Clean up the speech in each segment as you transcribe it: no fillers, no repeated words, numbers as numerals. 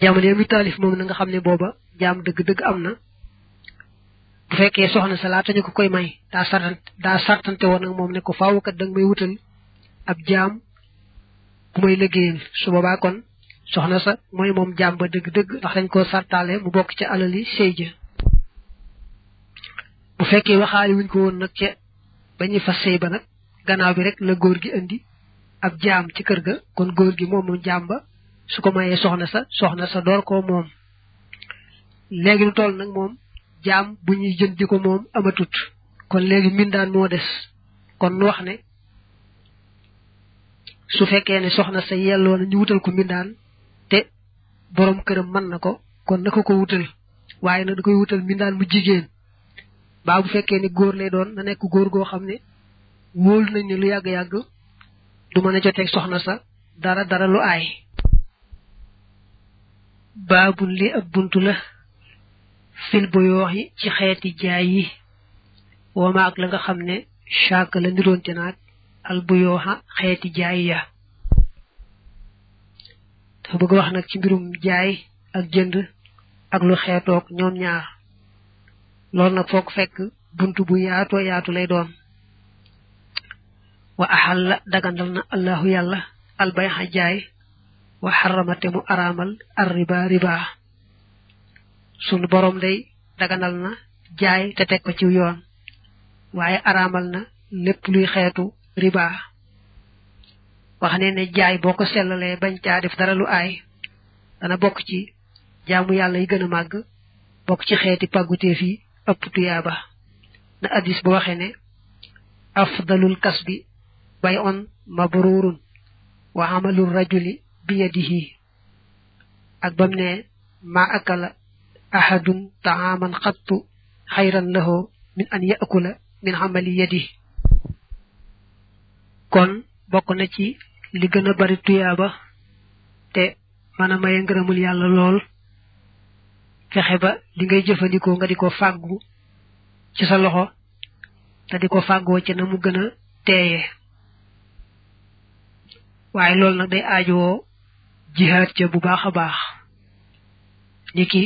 jamono mi taalif moom na nga xam ne booba jaam dëgg-dëgg am na bu fekkee soxna sa laata ñu ko koy may daa sartante woon ak moom ne ko faaw kat danga may wutal ab jaam bu may liggéeyal su boobaa kon soxna sa mooy moom jaam ba dëgg-dëgg ndax dañ koo sartaale mu bokk ca alali sëy ja bu fekkee waxaale wuñ ko woon nag ca ba ñuy fas sëy ba nag gannaaw bi rek la góor gi indi ab jaam ci kër ga kon góor gi moom jaam ba su ko mayee soxna sa door ko moom léegi lu toll nag moom jaam bu ñuy jënd di ko moom amatut kon léegi mbindaan moo des kon nu wax ne su fekkee ne soxna sa yelloo na ñu wutal ko mbindaan te borom këram mën na ko kon na ko wutal waaye nag da koy wutal mbindaan mu jigéen baa bu fekkee ne góor lay doon na nekk góor goo xam ne wóolu nañ ne lu yàgg-yàgg du mën a joteeg soxna sa dara lu aay baabul li ab buntu la fil bu yoox yi ci xeeti jaay yi wama ak la nga xam ne chaque la niroonte naag al bu yooxa xeeti jaay ya dafa bëgg wax nag ci mbirum jaay ak jënd ak lu xeetoog ñoom ñaar loolu nag foog fekk buntu bu yaatu lay doon wa axal la dagandal na allahu yàlla albayxa jaay wa xaramate mu araamal ar riba sunu borom day daganal na jaay te teg ko ci yoon waaye araamal na lépp luy xeetu riba wax ne jaay boo ko sellalee bañ caa def dara lu aay dana bokk ci jaamu yàlla yi gën a màgg bokk ci xeeti pàgguteef yi ëpp tuyaaba na addis ba waxee ne afdalul kasbi bay'un mabrurun wa amalul rajuli biyadihi ak bam ne ma akala ahadun ta'aman qattu xayran lahu min an ya'kula min amali yadihi kon bokk na ci li gën a bari tuyaaba te mën a maye ngërëmul yàlla lool fexe ba li ngay jëfandikoo nga di ko fàggu ci sa loxo te di ko fàggoo ci na mu gën a teeye waaye loolu nag day aajowoo jihaad ca bu baax a baax ni ki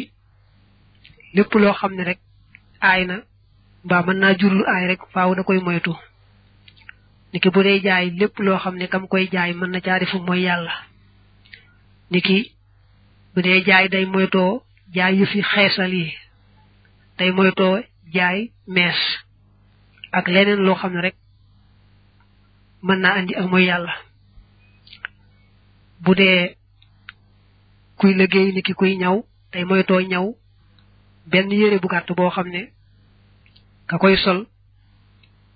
lépp loo xam ne rek aay na mbaa mën naa jur lu aay rek faaw da koy moytu ni ki bu dee jaay lépp loo xam ne kam koy jaay mën na caa defu mooy yàlla ni ki bu dee jaay day moytoo jaay yu fi xeesal yi day moytoo jaay mees ak leneen loo xam ne rek mën naa andi ak mooy yàlla bu dee kuy liggéey ni ki kuy ñaw day moytoo ñaw benn yére bu gàtt boo xam ne ka koy sol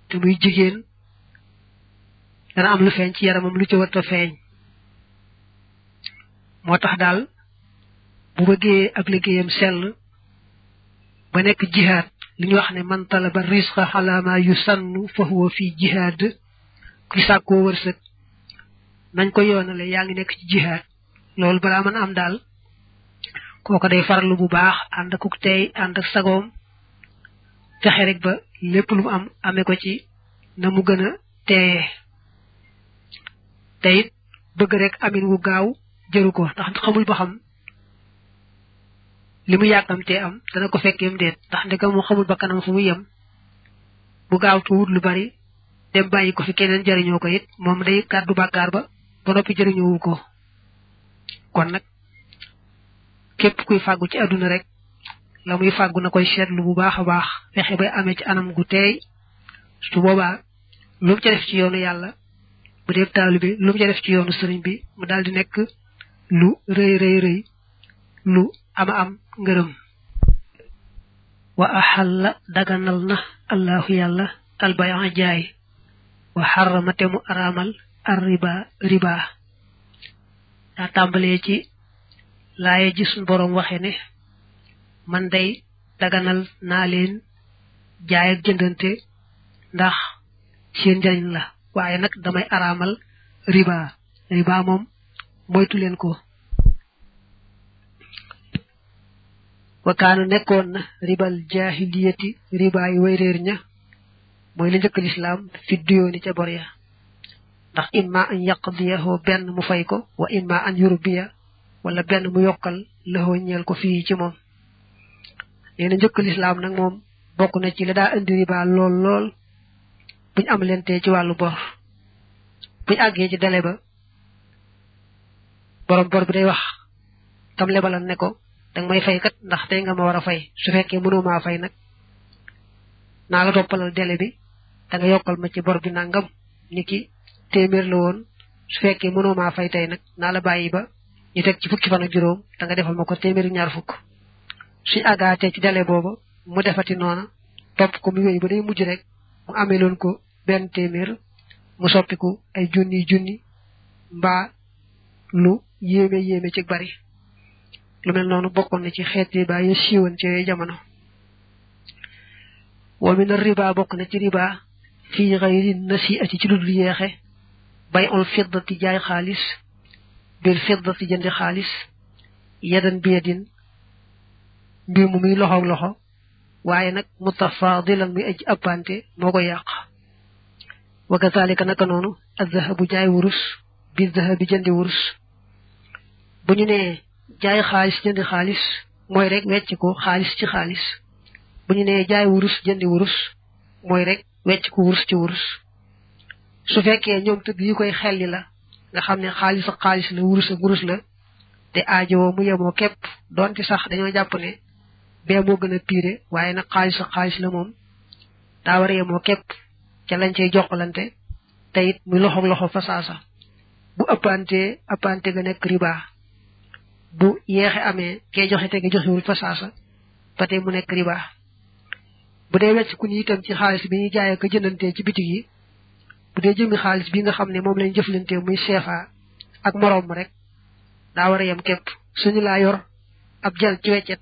te muy jigéen dana am lu feeñ ci yaramam lu ci warta feeñ moo tax daal bu bëggee ak liggéeyam sell ba nekk jihaad li ñu wax ne man talaba risqa xalaama yu sannu fa huwa fi jihaad ku sàkkoo wërsëg nañ ko yoonale yaa ngi nekk ci jihaad loolu balaa mën a am daal kooka day farlu bu baax ànd ak tey ànd ak sagoom fexe rek ba lépp lu mu am amee ko ci na mu gën a teeyee te it bëgg rek amin wu gaaw jëru ko ndax xamul ba xam li mu yàkkamtee am dana ko fekkeem déet ndax ndeka mu xamul ba kanam fu mu yem bu gaaw tuwut lu bari dem bàyyi ko fi keneen jëriñoo ko it moom day gàddu bàkkaar ba noppi jëriñoowu ko kon nag képp kuy fàggu ci àdduna rek la muy fàggu na koy seetlu bu baax a baax fexe bay amee ci anam gu teey su boobaa lu mu ca def ci yoonu yàlla bu dee taalibe lu mu ca def ci yoonu sëriñ bi mu daal di nekk lu rëy lu ama am ngërëm wa axalla daganal na allahu yàlla albaya jaay wa xaramate mu araamal ar riba daa tàmbalee ci laaye ji suñ boroom waxe ne man day daganal naa leen jaay ak jëndante ndax seen njariñ la waaye nag damay araamal riba moom moytu leen ko wa kaana nekkoon na ribal jaahiliyati ribaay way réer ña mooy li njëkk lislaam fi duyooni ca bor ya ndax imma an yaqdiyahu benn mu fay ko wa imma an yurbiya wala benn mu yokkal laxoo ñeel ko fii ci moom nee na njëkk lislaam nag moom bokk na ci la daa indi riba lool lool buñ am lente ci wàllu bor buñ àggee ci délai ba borom bor bi day wax tam lebalan ne ko danga may fay kat ndax tey nga ma war a fay su fekkee mënoo maa fay nag naa la toppalal délai bi da nga yokkal ma ci bor bi nangam ni ki téeméer la woon su fekkee mënoo maa fay tey nag naa la bàyyi ba ñu teg ci fukki fan ak juróom da nga defal ma ko téeméeri ñaar fukk suñ àggaatee ci délai booba mu defati noona topp ko mu yooyu ba day mujj rek mu amee loon ko benn téeméer mu soppiku ay junni mbaa lu yéeme ci bari lu mel noonu bokkoon na ci xeet riba yi siiwoon ci yooyu jamono wa min riba bokk na ci riba fii xayri nasiati ci ludul yeexe bay ol fiddati jaay xaalis bil fiddati jëndi xaalis yadan biyadin mbir mu muy loxo loxo waaye nag mutafadilan muy aji appante moo ko yàq wa kazalika naka noonu az-zahabu jaay wurus bi zahabi jëndi wurus bu ñu nee jaay xaalis jëndi xaalis mooy rek wecc ko xaalis ci xaalis bu ñu nee jaay wurus jëndi wurus mooy rek wecc ko wurus ci wurus su fekkee ñoom tëgg yi koy xelli la nga xam ne xaalis ak xaalis la wurus ak wurus la te aajowoo mu yemoo képp doonte sax dañoo jàpp ne bee moo gën a piire waaye nag xaalis ak xaalis la moom daa war a yemoo képp ca lañ cay jokkalante te it muy loxo fa saasa bu ëppante ga nekk riba bu yeexe amee kee joxe te nga joxewul fa saasa ba tey mu nekk riba bu dee wecc ku ni itam ci xaalis bi ñuy jaayee ko jëndantee ci bitig yi bu dee jëmmi xaalis bi nga xam ne moom lañ jëflantee muy CFA ak moroom rek daa war a yem képp suñu laa yor ab jël ci weccet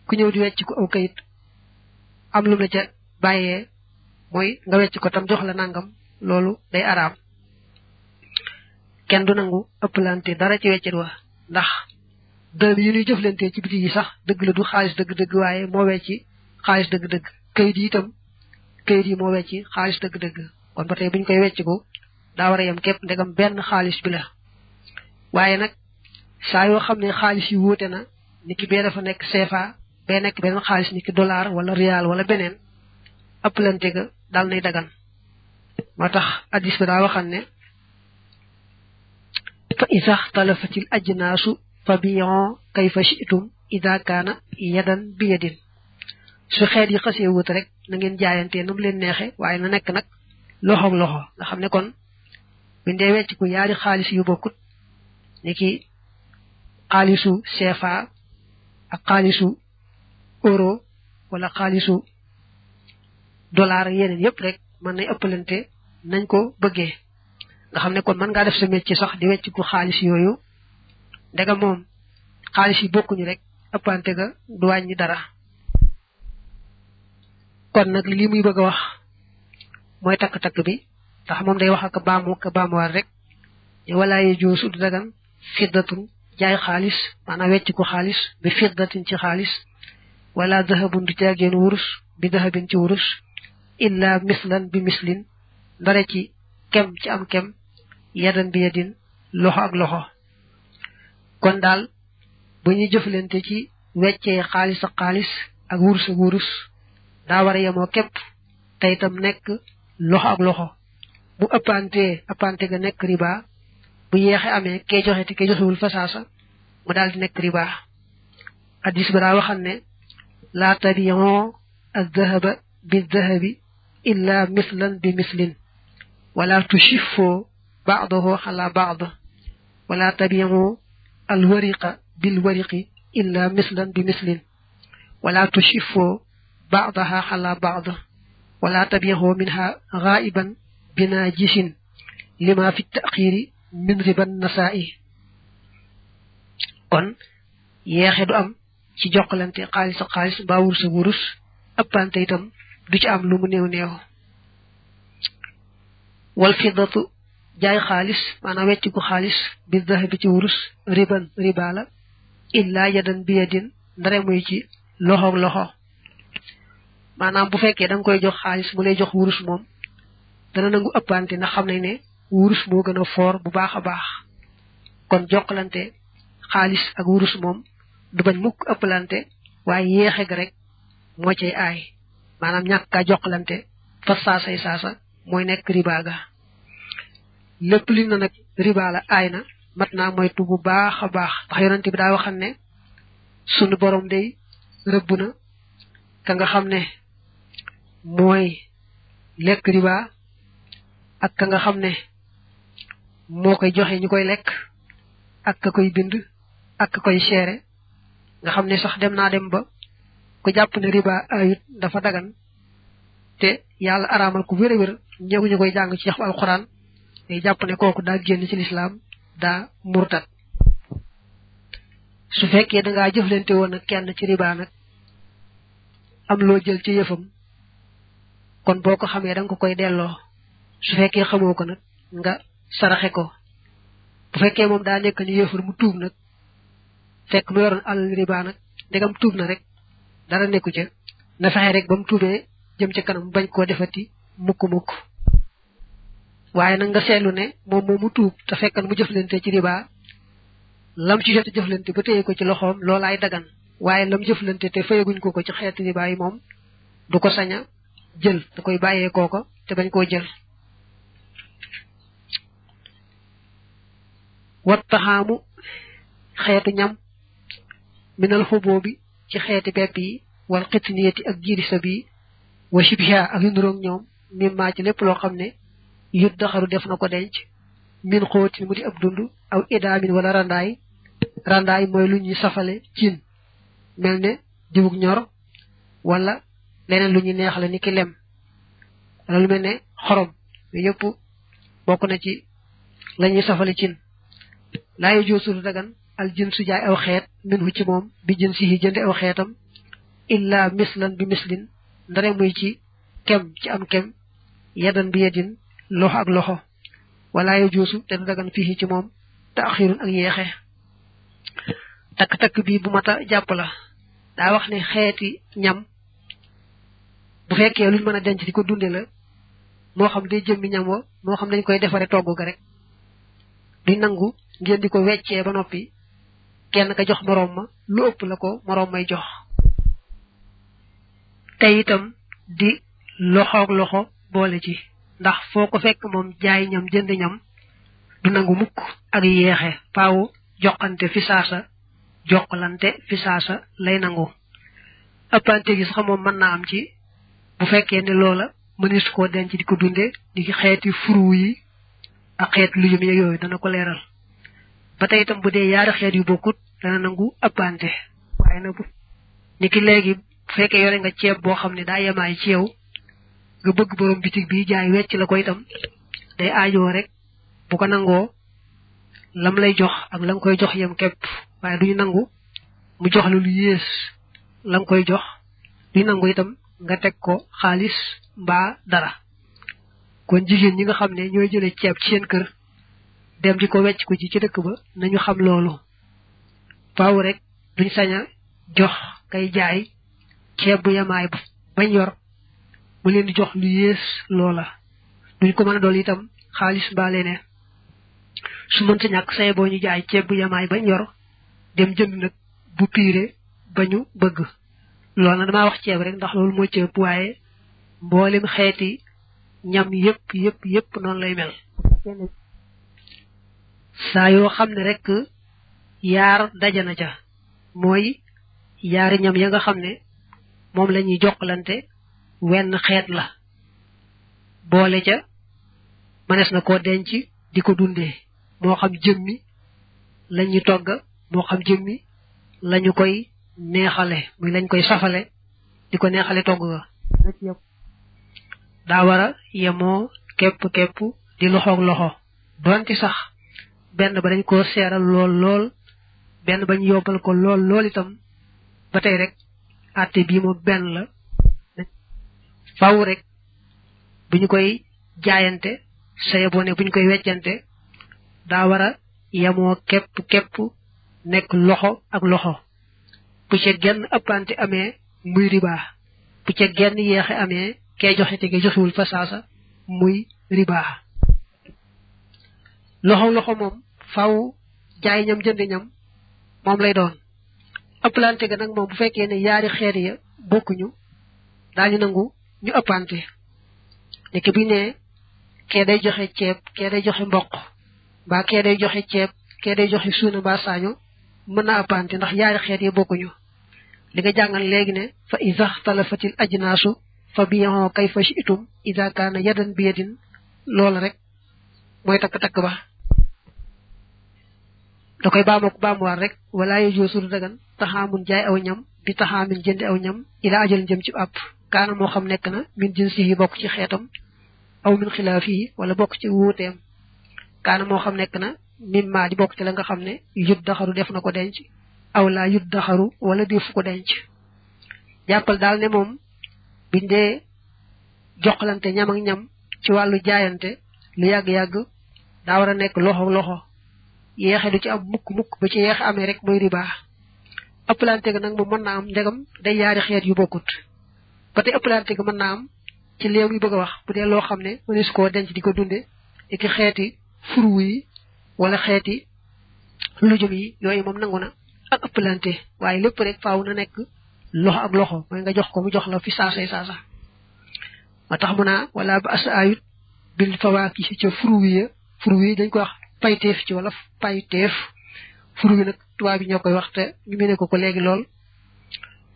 ku ñëw di wecc ko aw kayit am lu la ca bàyyee mooy nga wecc ko tam jox la nangam loolu day araam kenn du nangu ëpplante dara ci weccet wa ndax dërëm yi ñuy jëflantee ci bitig yi sax dëgg la du xaalis dëgg-dëgg waaye moo wecci xaalis dëgg-dëgg kayit yi itam kayit yi moo wecci xaalis dëgg-dëgg kon ba tey buñ koy wecc ko daa war a yem képp ndegam benn xaalis bi la waaye nag saa yoo xam ne xaalis yi wuute na ni ki bee dafa nekk CFA bee nekk beneen xaalis ni ki dollar wala rial wala beneen ëpplante ga daal nay dagan moo tax addis bi daa waxan ne fa isa xtalafatil ajnaasu fa biyon kayfa shi'tum ida kaana yadan bi yadin su xeet yi xasee wut rek na ngeen jaayantee nu mu leen neexe waaye na nekk nag loxoog loxo nga xam ne kon buñ dee wecc ku yaari xaalis yu bokkut ni ki xaalisu CFA ak xaalisu euro wala xaalisu dollar yeneen yëpp rek mën nay ëppalante nañ ko bëggee nga xam ne kon mën ngaa def sa métier sax di wecc ku xaalis yooyu ndega moom xaalis yi bokkuñu rek ëppante ga du wàññi dara kon nag li muy bëgg a wax mooy takk-takk bi ndax moom day wax ak baamuwaat rek walaaye joosu du dagan fiddatun jaay xaalis maanaam wecc ku xaalis bi fiddatin ci xaalis wala dahabun du caageen wurus bi dahabin ci wurus illa mislan bi mislin ndare ci kem ci am kem yadan bi yadin loxo ak loxo kon daal bu ñuy jëflante ci weccee xaalis ak xaalis ak wurus ak wurus daa war a yemoo képp te itam nekk loxo ak loxo bu ëppante ga nekk riba bu yeexe amee kee joxe te kee joxewul fa saasa mu daal di nekk riba addis bi daa waxam ne laa tabi'u az-zahaba biz-zahabi illa mislan bi mislin wala tushiffu ba'dahu ala ba'd wala tabi'u al-wariqa bil-wariqi illa mislan bi mislin wala tushiffu ba'daha ala ba'd wala tabi'u minha ghaiban binajisin lima fi at-ta'khiri min riban nasa'i kon yeexe du am ci jokkalante xaalis ak xaalis mbaa wurus ak wurus ëppante itam du ci am lu mu néew wal fiddatu jaay xaalis maanaam wecc ku xaalis bi dahabi ci wurus riba la illa yadan bi yadin ndare muy ci loxoog loxo maanaam bu fekkee da nga koy jox xaalis mu lay jox wurus moom dana nangu ëppante ndax xam nañ ne wurus moo gën a foor bu baax a baax kon jokkalante xaalis ak wurus moom du bañ mukk ëppalante waaye yéexe ga rek moo cay aay maanaam ñàkk kaa jokkalante fa saasay saasa mooy nekk riba ga lépp li na nag riba la aay na mat naa moytu bu baax a baax ndax yonent bi daa waxam ne sunu borom day rëbb na ka nga xam ne mooy lekk riba ak ka nga xam ne moo koy joxe ñu koy lekk ak ka koy bind ak ka koy seere nga xam ne sax dem naa dem ba ku jàpp ne riba ayut dafa dagan te yàlla araamal ku wér a wér ñëw ñu koy jàng ci yaxu alxuraan day jàpp ne kooku daa génn ci lislaam daa murtat su fekkee da ngaa jëflante woon ak kenn ci riba nag am loo jël ci yëfam kon boo ko xamee da nga ko koy delloo su fekkee xamoo ko nag nga saraxe ko bu fekkee moom daa nekk ni yëfar mu tuub nag fekk mu yoroon alal riba nag ndegam tuub na rek dara nekku ca na fexe rek ba mu tuubee jëm ca kanam bañ koo defati mukk waaye nag nga seetlu ne moom mu tuub te fekkan mu jëflante ci riba lam ci jot jëflante ba téye ko ci loxoom loolaay dagan waaye lam jëflante te fayaguñ ko ci xeeti riba yi moom du ko sañ a jël da koy bàyyee kooko te bañ koo jël wat taxaamu xeetu ñam minal xuboo bi ci xeeti pepp yi wal xitniyati ak jiirisa bi wa shibha ak yu nuroog ñoom mimmaa ci lépp loo xam ne yut daxaru def na ko denc min xóotin mu di ab dund aw idaamin wala randaay mooy lu ñuy safale cin mel ne diwug ñor wala leneen lu ñuy neexale ni ki lem wala lu mel ne xorom yooyu yëpp bokk na ci la ñuy safale cin laayu joosul dagan al jin su jaay aw xeet min hu ci moom bi jin si jënde aw xeetam illa mislan bi mislin ndare muy ci kem ci am kem yadan bi yadin loxo ak loxo wala yo joosu te du dagan fii ci moom taaxirun ak yeexe takk-takk bii bu mata jàpp la daa wax ne xeeti ñam bu fekkee luñ mën a denc di ko dunde la moo xam day jëmmi ñam wa moo xam dañ koy defare togg ga rek duñ nangu ngeen di ko weccee ba noppi kenn ka jox moroom ma lu ëpp la ko moroom may jox te itam di loxoog loxo boole ci ndax foo ko fekk moom jaay ñam jënd ñam du nangu mukk ak yeexe faaw joxante fi saasa jokkalante fi saasa lay nangu ëppante gi sax moom mën naa am ci bu fekkee ne loola mënees koo denc di ko dunde di xeeti furu yi ak xeet lu jëm yooyu dana ko leeral ba tey itam bu dee yaari xeet yu bokkut dana nangu ëppante waaye nag ni ki léegi bu fekkee yore nga ceeb boo xam ne daa yemaay ci yow nga bëgg borom bitig bi jaay wecc la ko itam day aajoo rek bu ko nangoo lam lay jox ak la nga koy jox yem képp waaye duñu nangu mu jox la lu yées la nga koy jox duñu nangu itam nga teg ko xaalis mbaa dara kon jigéen ñi nga xam ne ñooy jëlee ceeb ci seen kër dem di ko wecc ko ci dëkk ba nañu xam loolu faaw rek duñ sañ a jox kay jaay ceeb bu yemaay bañ yor mu leen di jox lu yées loola duñ ko mën a dool itam xaalis mbaa leneen su mënta ñàkk say boo ñu jaay ceeb bu yemaay bañ yor dem jënd nag bu piire ba ñu bëgg loolu na damaa wax ceeb rek ndax loolu moo ci ëpp waaye mboolem xeeti ñam yëpp noonu lay mel saa yoo xam ne rek yaar dajana ca mooy yaari ñam ya nga xam ne moom la ñuy jokkalante wenn xeet la boole ca mënees na koo denc di ko dundee moo xam jëmmi la ñuy togga moo xam jëmmi lañu koy neexale muy lañ koy safale di ko neexale togg ga daa war a yemoo képp di loxoog loxo donte sax benn ba dañ koo seeral lool benn bañ yobbal ko lool itam ba tey rek àtte bii moom benn la faaw rek bu ñu koy jaayante saye boo ne bu ñu koy weccante daa war a yemoo képp nekk loxo ak loxo bu ci genn ëppante amee muy riba bu ci genn yeexe amee kee joxe te ge joxewul fa saasa muy riba loxo moom faw jaay ñam jënd ñam moom lay doon ëppalante ga nag moom bu fekkee ne yaari xeet ya bokkuñu daañu nangu ñu ëppante nekk bi ne kee day joxe ceeb kee day joxe mboq mbaa kee day joxe ceeb kee day joxe suuna mbaa saaño mën na ëppante ndax yaari xeet ya bokkuñu li nga jàngal léegi ne fa iza xtalafatil ajnaasu fa bi'u kayfa shi'tum iza kaana yadan bi yadin loola rek mooy takk-takk ba da koy baamuwaat rek wala yajuuzu dagan taxaamun jaay aw ñam bi taxaamin jëndi aw ñam ila ajal jëm ci àpp kaana moo xam nekk na min jinsihi bokk ci xeetam aw min xilaafihi wala bokk ci wuuteem kaana moo xam nekk na mimma di bokk ci la nga xam ne yut daxaru def na ko denc aw laa yut daxaru wala defu ko denc jàppal daal ne moom biñ dee joxlante ñam ak ñam ci wàllu jaayante lu yàgg-yàgg daa war a nekk loxo yeexe du ci am mukk ba ci yeexe amee rek mooy riba ëppalante ga nag moom mën naa am ndegam day yaari xeet yu bokkut ba tey ëppalante ga mën naa am ci léew yi bëgg a wax bu dee loo xam ne mënees koo denc di ko dunde iki xeeti furu yi wala xeeti lujum yi yooyu moom nangu na ak ëppalante waaye lépp rek faaw na nekk loxo ak loxo mooy nga jox ko mu jox la fi saasa ma tax mu naa wala ba asa ayut bil fawaaki ca furu yi dañ ko wax payteef ci wolof payteef furu wi nag tubaab bi ñoo koy wax te ñu mene ko léegi lool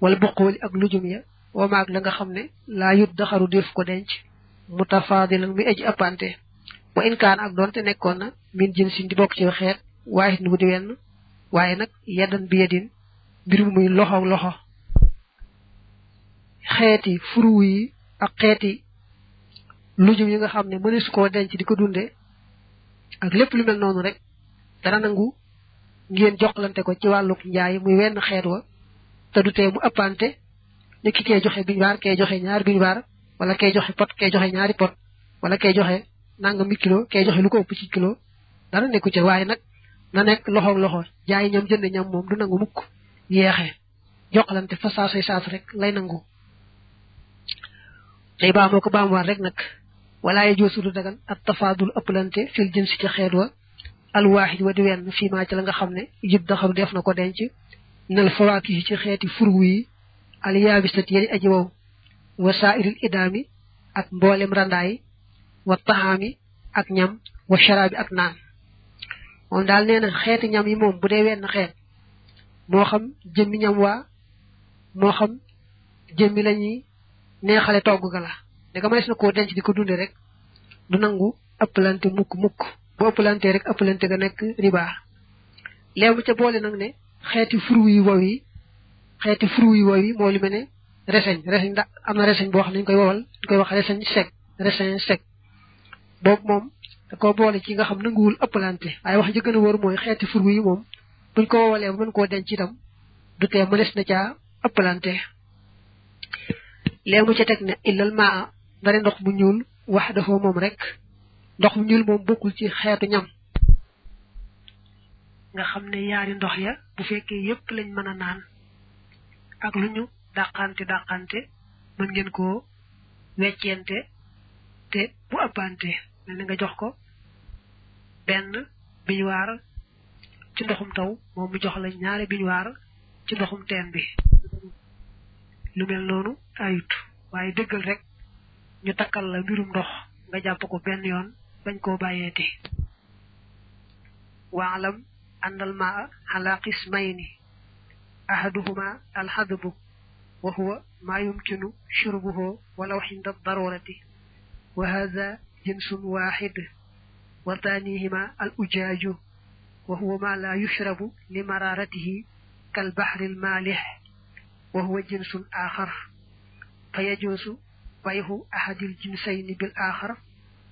wala boqooli ak lujum ya wamaag la nga xam ne laa yut daxaru def ko denc mutafaadilan muy aji appante wa inkaan ak doonte nekkoon na min jinsin di bokk ci xeet waaye nu mu di wenn waaye nag yeddan bi yeddin mbir mu muy loxo xeeti furu yi ak xeeti lujum yi nga xam ne mënees koo denc di ko dunde ak lépp lu mel noonu rek dana nangu ngeen joxlante ko ci wàlluk njaay muy wenn xeet wa te du tee mu ëppante ni ki kee joxe biñuwaar kee joxe ñaari biñuwaar wala kee joxe pot kee joxe ñaari pot wala kee joxe nangami kilo kee joxe lu ko ëpp ci kilo dara nekku ci waaye nag na nekk loxo jaay ñam jënd ñam moom du nangu mukk yeexe joxlante fa saasay saas rek lay nangu tey baamoo ko baamuwaat rek nag wala yajuuzu du dagan at tafaadul ëppalante fil jinsi ci xeet wa alwaahid wa di wenn fii maa ci la nga xam ne yib daxaru def na ko denc nal fawaaki ci xeeti furwu yi al yaabisati yari aji wow wa saairil idaami ak mboolem randaay wa taxaami ak ñam wa sharaabi ak naan moom daal nee na xeeti ñam yi moom bu dee wenn xeet moo xam jëmmi ñam waa moo xam jëmmi lañuy neexale togg ga la danga mënees na koo denc di ko dunde rek du nangu ëppalante mukk bu ëppalante rek ëppalante ga nekk riba léegi ca boole nag ne xeeti furu yi wow yi moo li mel ne reseñ da am na reseñ boo xam ne ñu koy wowal ñu koy wax reseñ sec boobu moom da ko boole ci nga xam nanguwul ëppalante waaye wax ji gën a wóor mooy xeeti furu yi moom buñ ko wowalee ba mën koo denc itam du tee mënees na caa ëppalante léegi mu ca teg ne illal maa ndare ndox mu ñuul wax dafa moom rek ndox mu ñuul moom bokkul ci xeetu ñam nga xam ne yaari ndox ya bu fekkee yépp lañ mën a naan ak lu ñu dàqante mën ngeen koo weccente te bu ëppante mel ni nga jox ko benn biñuwaar ci ndoxum taw moom mu jox la ñaari biñuwaar ci ndoxum teen bi lu mel noonu ayut waaye dëggal rek ñu takkal la mbirum ndox nga jàpp ko benn yoon bañ koo bàyyeeti waalam andal maa ala qismayni ahaduhuma alhadbu wa huwa ma yumkinu shurbuhu walaw hinda darurati wa hadha jinsun wahid wa thanihima al ujaju wa huwa ma la yushrabu li mararatihi kal bahri al malih wa huwa jinsun akhar fayajuzu bayhu ahadil jinsayni bil akhar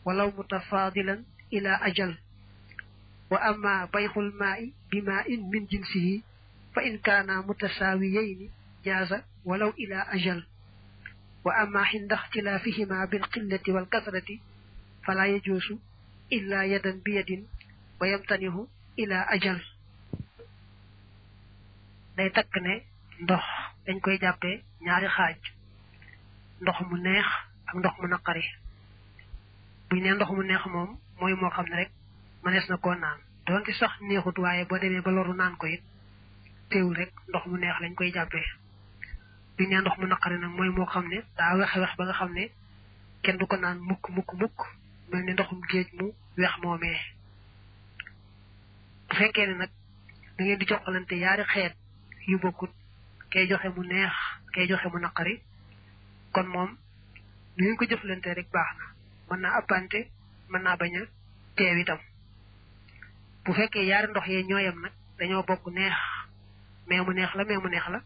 walaw mutafadilan ila ajal wa amma bayhul ma'i bima'in min jinsihi fa in kana mutasawiyayn jaza walaw ila ajal wa amma hinda ikhtilafihima bil qillati wal kathrati fala yajuzu illa yadan bi yadin wa yamtanihu ila ajal day tak ne ndox dañ koy jàppee ñaari xaaj ndox mu neex ak ndox mu naqari buñ ne ndox mu neex moom mooy moo xam ne rek mënees na koo naan doonte sax neexut waaye boo demee ba loru naan ko it teewul rek ndox mu neex lañ koy jàppee buñ ne ndox mu naqari nag mooy moo xam ne daa wex ba nga xam ne kenn du ko naan mukk mel ni ndoxum géej mu weex moomee bu fekkee ne nag da ngeen di joxalante yaari xeet yu bokkut kay joxe mu neex kay joxe mu naqari kon moom nu ngeen ko jëflante rek baax na mën naa appante mën naa bañ a teew itam bu fekkee yaari ndox yee ñooyam nag dañoo bokk neex mais mu neex la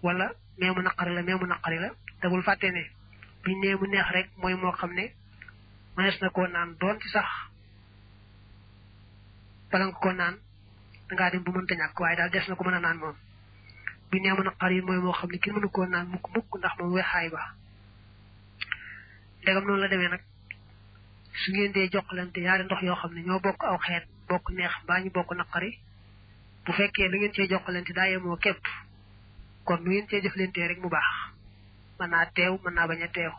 wala mais mu naqari la te bul fàtte ne buñ nee mu neex rek mooy moo xam ne mënees na koo naan doon ci sax bala nga ko naan dangaa dem bu mënta ñàkk waaye daal des na ko mën a naan moom buñ nee mu naqari mooy moo xam ne kenn mënu koo naan mukk ndax moom weexaay ba ndegam noonu la demee nag su ngeen dee jokkalante yaari ndox yoo xam ne ñoo bokk aw xeet bokk neex mbaa ñu bokk naqari bu fekkee lu ngeen cee jokkalante daa yemoo képp kon lu ngeen cee jëflantee rek mu baax mën naa teew mën naa bañ a teew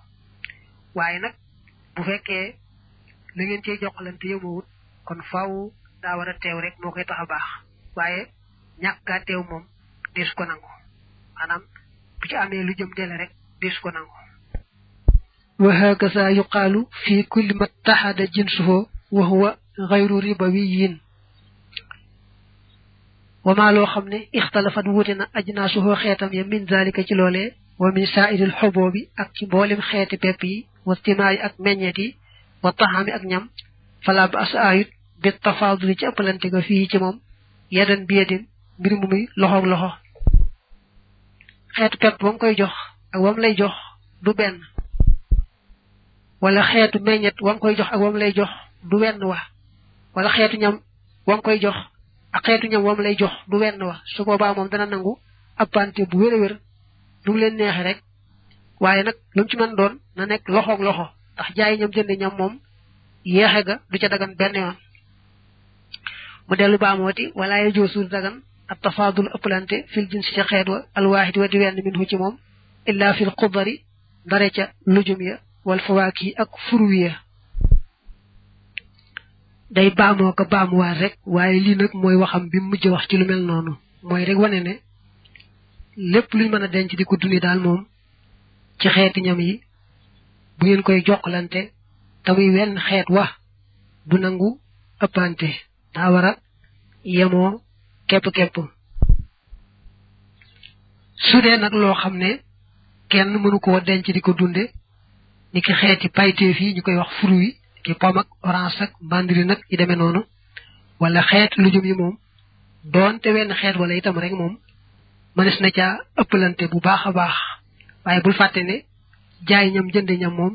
waaye nag bu fekkee lu ngeen cee jokkalante yemoowut kon faaw daa war a teew rek moo koy tax a baax waaye ñàkk gaa teew moom dees ko nangu maanaam bu ci amee lu jëm dele rek dees ko nangu wa hakaza yuqaalu fi kulli ma taxada jinsuhu wa huwa gayru ribawiyin wa maa loo xam ne ixtalafat wuute na ajnaasuhu xeetam ya min zalika ci loolee wa min saairil xuboobi ak ci mboolem xeeti pepp yi wa timaay ak meññeet yi wa taxaami ak ñam fala ba as ayut bi tafaaduli ci ëppalante ga fii ci moom yadan bi yadin mbir mu muy loxoog loxo xeetu pepp wam koy jox ak wam lay jox du benn wala xeetu meññet wam koy jox ak wam lay jox du wenn wa wala xeetu ñam wam koy jox ak xeetu ñam wam lay jox du wenn wa su boobaa moom dana nangu appante bu wér a wér lu mu leen neexe rek waaye nag lu mu ci mën doon na nekk loxoog loxo ndax jaay ñam jënd ñam moom yeexe ga du ca dagan benn yoon mu dellu baamooti wala ye joosul dagan ak tafaadul ëppalante fil jinsi ca xeet wa alwaahid wa di wenn minhu ci moom illa fil xudari dare ca lujum ya wal fawaaki ak furuwiya day baamoo ko baamuwaat rek waaye lii nag mooy waxam bi mujj wax ci lu mel noonu mooy rek wane ne lépp luñ mën a denc di ko dundi daal moom ci xeeti ñam yi bu ngeen koy jokkalante te muy wenn xeet wa du nangu ëppante daa war a yemoo képp su dee nag loo xam ne kenn mënu koo denc di ko dunde ni ki xeeti payteef yi ñu koy wax fruit ki pomme ak orange ak mandarine nag yi demee noonu wala xeet lujum yi moom doonte wenn xeet wala itam rek moom mënees na caa ëppalante bu baax a baax waaye bul fàtte ne jaay ñam jënd ñam moom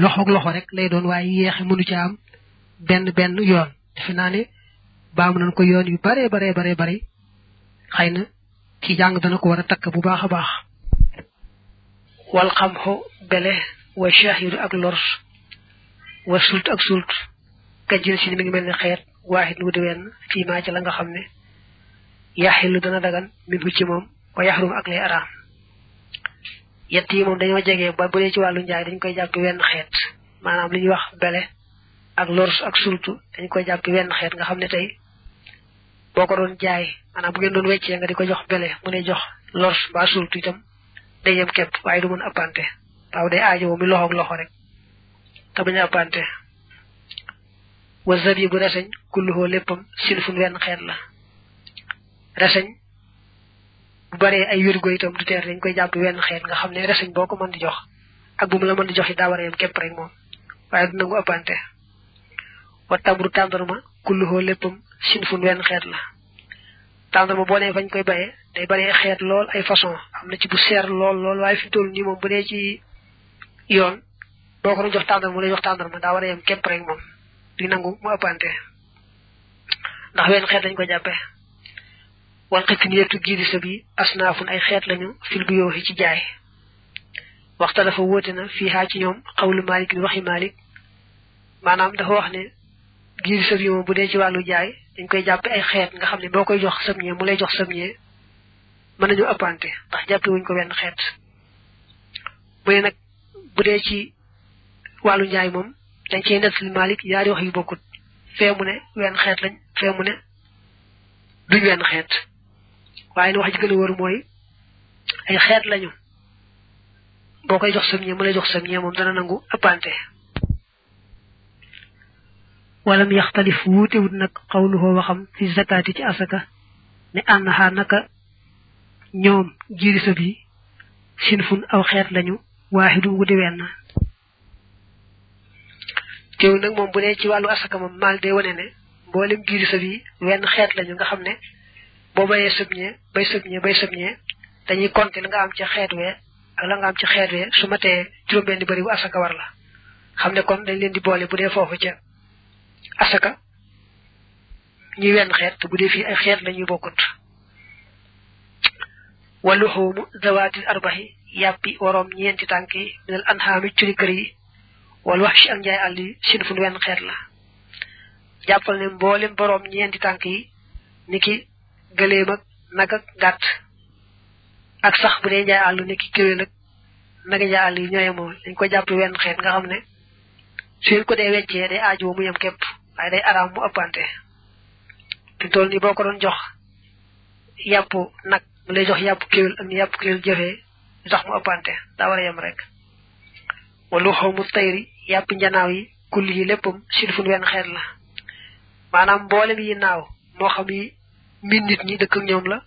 loxoog loxo rek lay doon waaye yeexe mënu ca am benn yoon defe naa ne baamu nañ ko yoon yu bare xëy na ci jàng dana ko war a takk bu baax a baax wal xamxu bele wa shahidu ak lors wa sult ak sult kajjin si ni mi ngi mel ne xeet waaxit nu di wenn fii maa ci la nga xam ne yaxilu dana dagan min hu ci moom wa yaxrum ak lay araam yett yi moom dañoo jege ba bu dee ci wàllu njaay dañ koy jàpp wenn xeet maanaam li ñuy wax bele ak lors ak sultu dañ koy jàpp wenn xeet nga xam ne tey boo ko doon jaay maanaam bu ngeen doon weccee nga di ko jox bele mu ne jox lors ba sultu itam day yem képp waaye du mën appante waaw day aajo mi loxoog loxo rek te bañ a appante wa zabibu reseñ kulluhoo léppam sinfun wenn xeet la reseñ bu baree ay wérgo itam du teer dañ koy jàpp wenn xeet nga xam ne reseñ boo ko mën di jox ak bu mu la mën di jox yi daa war a yem képp rek moom waaye du nangu appante wa tamru tàndarma kulluhoo léppam sinfun wenn xeet la tàndarma boo nee fañ koy bayee day baree xeet lool ay façon am na ci bu seer lool waaye fi toll nii moom bu dee ci yoon boo ko doon jox tàndarma mu lay jox tàndarma daa war a yem képp rek moom di nangu mu appante ndax wenn xeet lañ ko jàppe wal xitin yettu giidi sa bi asnaafun ay xeet lañu fil bu yooxi ci jaay waxta dafa wóote na fii xaa ci ñoom xawlu Malik ni waxi Malik maanaam dafa wax ne giidi sa bi moom bu dee ci wàllu jaay dañ koy jàppe ay xeet nga xam ne boo koy jox sëmñee mu lay jox sëmñee mën nañu ëppante ndax jàppe wuñ ko wenn xeet bu ne nag bu dee ci wàllu njaay moom dañ cey nettali Malik yaari wax yu bokkut fee mu ne wenn xeet lañ fee mu ne duñ wenn xeet waaye wax ji gën a wër mooy ay xeet lañu boo koy jox sam ñee mu lay jox sam ñee moom dana nangu ëppante walam yaxtalif wuutewut nag xawluhoo waxam fi zakaati ci asaka ne ànnaxaa naka ñoom jirisa bi sinfun aw xeet lañu waaxidum wu di wenn teew nag moom bu dee ci wàllu asaka moom maal day wane ne mboolem jirisa bi wenn xeet lañu nga xam ne boo bayee sëbñee bay sëbñee dañuy compter la nga am ci xeet wee ak la nga am ci xeet wee su ma tee juróom-benn bari bu asaka war la xam ne kon dañ leen di boole bu dee foofu ca asaka ñuy wenn xeet bu dee fii ay xeet lañuy bokkut waluxuumu zawaatil arbaxi yàppi waroom ñeenti tànk yi minal anhaami curi kër yi wala wax ci ak njaay àll yi sinfun wenn xeet la jàppal ne mboolem boroom ñeenti tànk yi niki gëléem ak nag ak gàtt ak sax bu dee njaay àll niki kéwél ak naga njaay àll yi ñooye moom dañ ko jàpp wenn xeet nga xam ne suñ ko dee weccee day aajoo mu yem képp waaye day araam mu ëppante fi toll nii boo ko doon jox yàpp nag mu lay jox yàpp kéwél ak ni yàpp kéwél jëfee lu tax mu ëppante daa war a yem rek wala xaw mu tayri yàpp njanaaw yi kulli yi léppam sinfun wenn xeet la maanaam mboolem yi naaw moo xam yi min nit ñi dëkk ak ñoom la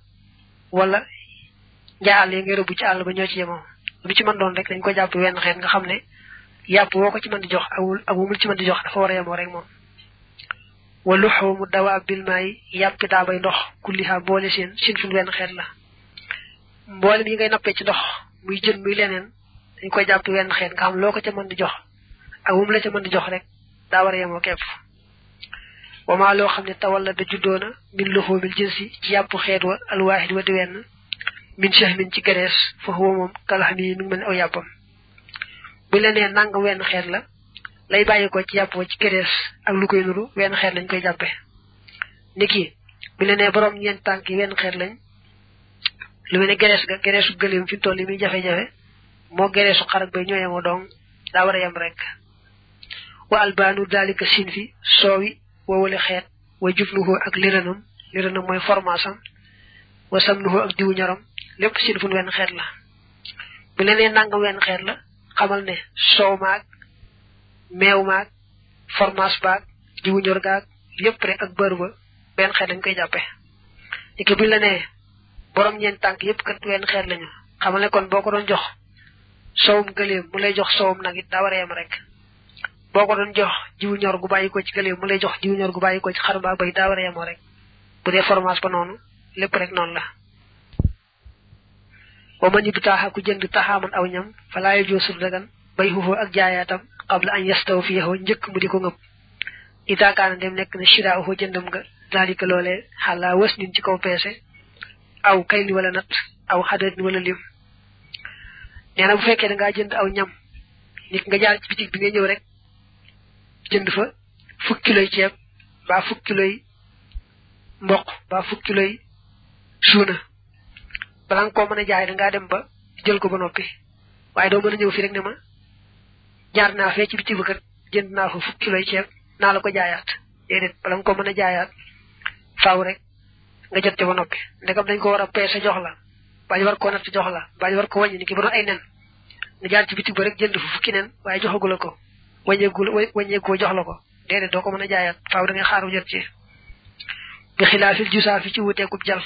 wala njaay àll yi ngay rëbbu ci àll ba ñoo ci yemoo lu ci mën doon rek dañ ko jàpp wenn xeet nga xam ne yàpp woo ko ci mën di jox ak wumul ci mën di jox dafa war a yemoo rek moom walu xaw mu dawa bil maay yàppi daa bay ndox kulliha boole seen sinfun wenn xeet la mboolem yi ngay nappee ci ndox muy jën muy leneen dañ koy jàpp wenn xeet nga xam loo ko ca mën di jox ak wum la ca mën di jox rek daa war a yemoo képp wamaa loo xam ne tawal la da juddoona min luxumil jinsi ci yàpp xeet wa alwaahid wa di wenn min shahmin ci gerees foofu wa moom kalaxam yi mi ngi mel ne aw yàppam bu la nee nangam wenn xeet la lay bàyyi ko ci yàpp wa ci gerees ak lu koy nuru wenn xeet lañ koy jàppe niki bu la nee borom ñeent tànk yi wenn xeet lañ lu mel ne gereesu gëléem fi toll yi muy jafe-jafe moo gereesu xarak bay ñoo yemoo dong daa war a yem rek wa albaanu daalika sin fi soowi wowale xeet wa jubluhu ak liranam mooy formation wa samnuhu ak diwu ñorom lépp sinfun wenn xeet la bu leneen nangam wenn xeet la xamal ne soow maag meew maag formation baag diwu ñor gaag lépp rek ak bër ba benn xeet lañ koy jàppe léegi buñ la nee borom ñeent tànk yëpp kat wenn xeet lañu xamal ne kon boo ko doon jox soowum gëléem mu lay jox soowum nag it daa war a yem rek boo ko doon jox jiwu ñor gu bàyyi ko ci gëléem mu lay jox jiwu ñor gu bàyyi ko ci xar mbaa bay daa war a yemoo rek bu dee formation ba noonu lépp rek noonu la wa ma ñu bi taaxa ku jënd taxaaman aw ñam fa laa yojoo sur dagan bay xuufoo ak jaayaatam qabla an yastaw fi yaxoo njëkk mu di ko ngëp itaakaana dem nekk ne shira uxoo jëndam nga daalika loolee xalaa wës nin ci kaw peese aw kayli wala nat aw xadat wala lim nee na bu fekkee da ngaa jënd aw ñam nit nga jaar ci bitig bi nga ñëw rek jënd fa fukki kiloy ceeb ba fukki kiloy mboq ba fukki kiloy suuna bala nga koo mën a jaay da ngaa dem ba jël ko ba noppi waaye doo mën a ñëw fi rek ne ma jaar naa fee ci bitig ba kat jënd naa fa fukki kiloy ceeb naa la ko jaayaat déedéet bala nga koo mën a jaayaat faaw rek nga jot ca ba noppi ndegam dañ ko war a peese jox la baa ñu war koo natt jox la baa ñu war ko wàññi ni ki ba doon ay nen nga jaar ci bitig ba rek jënd fa fukki nen waaye joxagu la ko wàññeekoo jox la ko déedéet doo ko mën a jaayaat faaw da ngay xaaru jot ci bi xilaafil jusaa fi ci wuteekub jal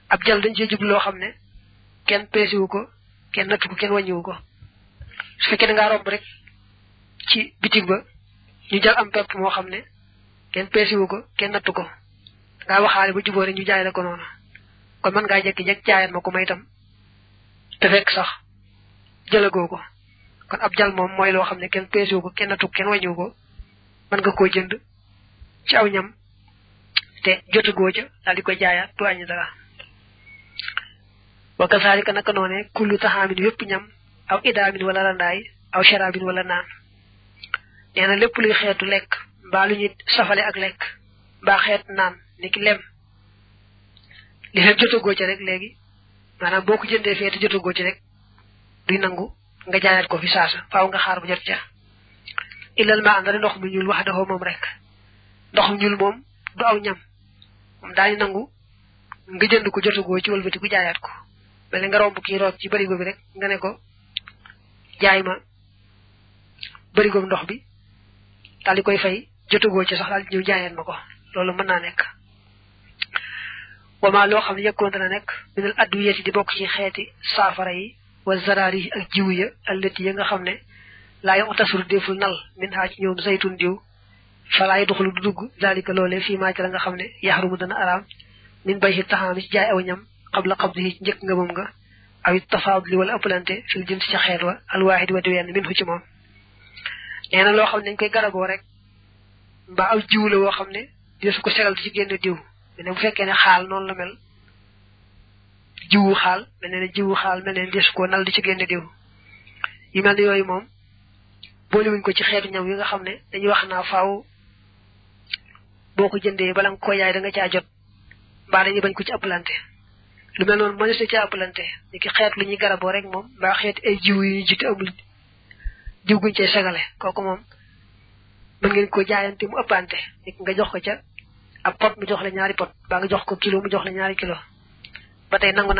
ab jal dañ cee jublu loo xam ne kenn peesiwu ko kenn nattu ko kenn wàññiwu ko su fekkee da ngaa romb rek ci bitig ba ñu jal am pepp moo xam ne kenn peesiwu ko kenn nattu ko ngaa waxaale ba jubóo rek ñu jaay la ko noonu kon mën ngaa jekki-jekk jaayat ma ko may itam te fekk sax jëlagoo ko kon ab jal moom mooy loo xam ne kenn peesiwu ko kenn nattu ko kenn wàññiwu ko mën nga koo jënd ci aw ñam te jotagoo ca daal di koy jaayaat du wàññi dara wa kasaalika naka noone kullu taxaamin yépp ñam aw idaamin wala randaay aw sharaabin wala naan nee na lépp luy xeetu lekk mbaa lu ñuy safale ak lekk mbaa xeet naan ni ki lem li xeet jotagoo ca rek léegi maanaam boo ko jëndee fee te jotagoo ci rek duy nangu nga jaayaat ko fi saasa faaw nga xaar bu jot ca illal ma andara ndox mu ñuul wax dafa moom rek ndox mu ñuul moom du aw ñam moom daañu nangu nga jënd ko jotagoo ci wëlbati ku jaayaat ko mel nga romb kii root ci barigo bi rek nga ne ko jaay ma barigo ndox bi daal di koy fay jotagoo ci sax daal di ñëw jaayaat ma ko loolu mën naa nekk wama loo xam ne yëkkoon dana nekk minal adwiyati di bokk ci xeeti saafara yi wa zarari ak jiw ya allati ya nga xam ne laa yo tasur deful nal min haa ci ñoom zaytun diw falaay doxalu du dugg dalika loolee fii maa ci la nga xam ne yaxrumu dana araam min bay ci taxaami ci jaay aw ñam xabla xabdihi ci njëkk nga moom nga aw tafaadli wala ëppalante fil jëm ci xeet wa alwaahid wa diwen min hu ci moom nee na loo xam ne dañ koy garaboo rek mbaa aw jiw la woo xam ne desu ko segal ci génn diw ne bu fekkee ne xaal noonu la mel jiwu xaal mel ne jiwu xaal mel ne desu ko nal di ci génn diw yu mel ne yooyu moom boolewuñ ko ci xeetu ñam yi nga xam ne dañuy wax naa faaw boo ko jëndee bala nga ko yaay da nga caa jot mbaa dañuy bañ ko ci ëppalante lu mel noonu mënees na ci ëppalante ni ki xeet lu ñuy garaboo rek moom mbaa xeeti ay jiw yu ñu jite amul jiw guñ cay segale kooku moom mën ngeen ko jaayante mu ëppante ni nga jox ko ca ab pot mu jox la ñaari pot baa nga jox ko kilo mu jox la ñaari kilo ba tey nangu